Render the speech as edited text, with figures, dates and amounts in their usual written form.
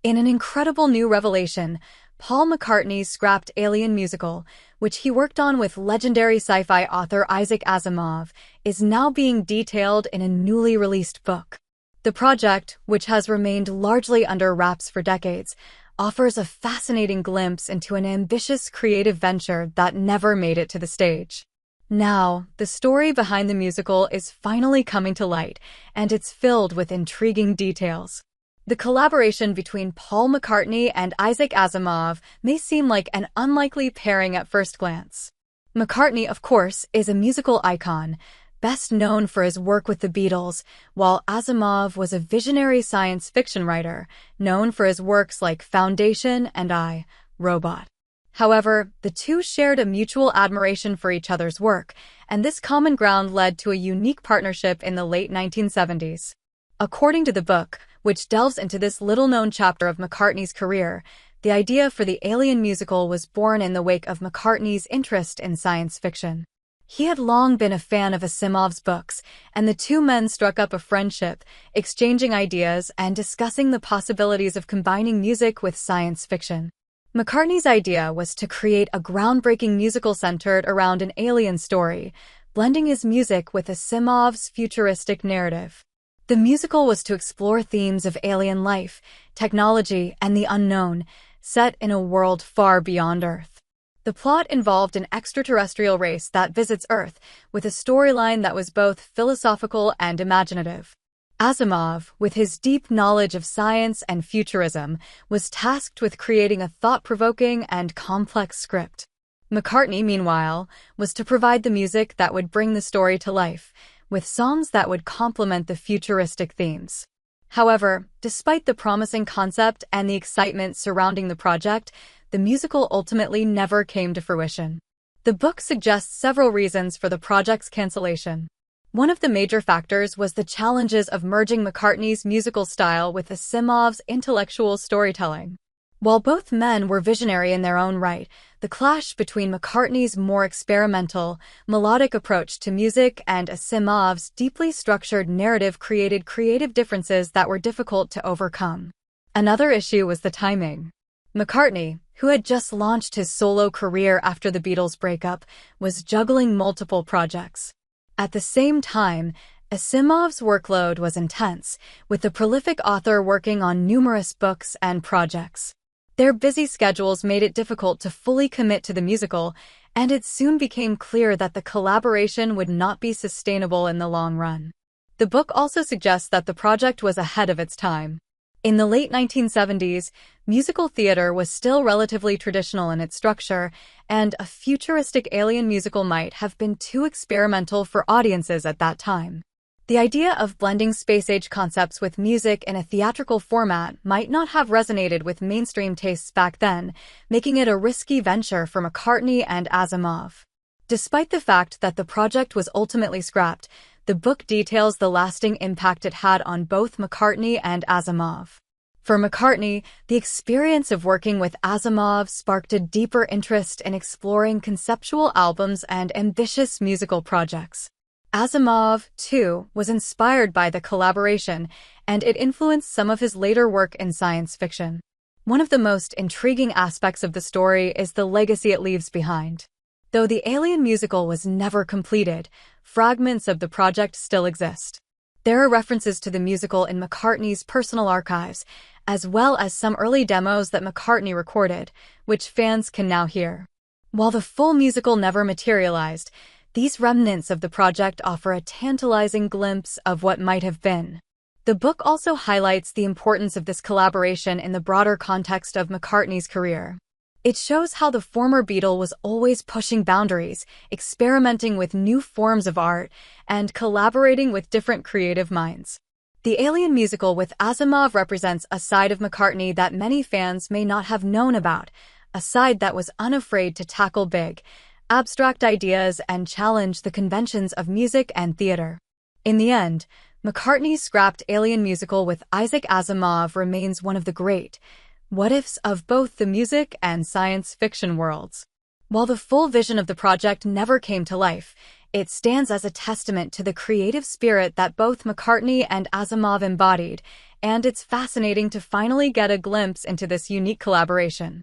In an incredible new revelation, Paul McCartney's scrapped Alien musical, which he worked on with legendary sci-fi author Isaac Asimov, is now being detailed in a newly released book. The project, which has remained largely under wraps for decades, offers a fascinating glimpse into an ambitious creative venture that never made it to the stage. Now, the story behind the musical is finally coming to light, and it's filled with intriguing details. The collaboration between Paul McCartney and Isaac Asimov may seem like an unlikely pairing at first glance. McCartney, of course, is a musical icon, best known for his work with the Beatles, while Asimov was a visionary science fiction writer, known for his works like Foundation and I, Robot. However, the two shared a mutual admiration for each other's work, and this common ground led to a unique partnership in the late 1970s. According to the book, which delves into this little-known chapter of McCartney's career, the idea for the Alien musical was born in the wake of McCartney's interest in science fiction. He had long been a fan of Asimov's books, and the two men struck up a friendship, exchanging ideas and discussing the possibilities of combining music with science fiction. McCartney's idea was to create a groundbreaking musical centered around an alien story, blending his music with Asimov's futuristic narrative. The musical was to explore themes of alien life, technology, and the unknown, set in a world far beyond Earth. The plot involved an extraterrestrial race that visits Earth, with a storyline that was both philosophical and imaginative. Asimov, with his deep knowledge of science and futurism, was tasked with creating a thought-provoking and complex script. McCartney, meanwhile, was to provide the music that would bring the story to life, with songs that would complement the futuristic themes. However, despite the promising concept and the excitement surrounding the project, the musical ultimately never came to fruition. The book suggests several reasons for the project's cancellation. One of the major factors was the challenges of merging McCartney's musical style with Asimov's intellectual storytelling. While both men were visionary in their own right, the clash between McCartney's more experimental, melodic approach to music and Asimov's deeply structured narrative created creative differences that were difficult to overcome. Another issue was the timing. McCartney, who had just launched his solo career after the Beatles' breakup, was juggling multiple projects. At the same time, Asimov's workload was intense, with the prolific author working on numerous books and projects. Their busy schedules made it difficult to fully commit to the musical, and it soon became clear that the collaboration would not be sustainable in the long run. The book also suggests that the project was ahead of its time. In the late 1970s, musical theater was still relatively traditional in its structure, and a futuristic alien musical might have been too experimental for audiences at that time. The idea of blending space-age concepts with music in a theatrical format might not have resonated with mainstream tastes back then, making it a risky venture for McCartney and Asimov. Despite the fact that the project was ultimately scrapped, the book details the lasting impact it had on both McCartney and Asimov. For McCartney, the experience of working with Asimov sparked a deeper interest in exploring conceptual albums and ambitious musical projects. Asimov, too, was inspired by the collaboration, and it influenced some of his later work in science fiction. One of the most intriguing aspects of the story is the legacy it leaves behind. Though the Alien musical was never completed, fragments of the project still exist. There are references to the musical in McCartney's personal archives, as well as some early demos that McCartney recorded, which fans can now hear. While the full musical never materialized, these remnants of the project offer a tantalizing glimpse of what might have been. The book also highlights the importance of this collaboration in the broader context of McCartney's career. It shows how the former Beatle was always pushing boundaries, experimenting with new forms of art, and collaborating with different creative minds. The Alien musical with Asimov represents a side of McCartney that many fans may not have known about, a side that was unafraid to tackle big, abstract ideas and challenge the conventions of music and theater. In the end, McCartney's scrapped Alien musical with Isaac Asimov remains one of the great what-ifs of both the music and science fiction worlds. While the full vision of the project never came to life, It stands as a testament to the creative spirit that both McCartney and Asimov embodied, and it's fascinating to finally get a glimpse into this unique collaboration.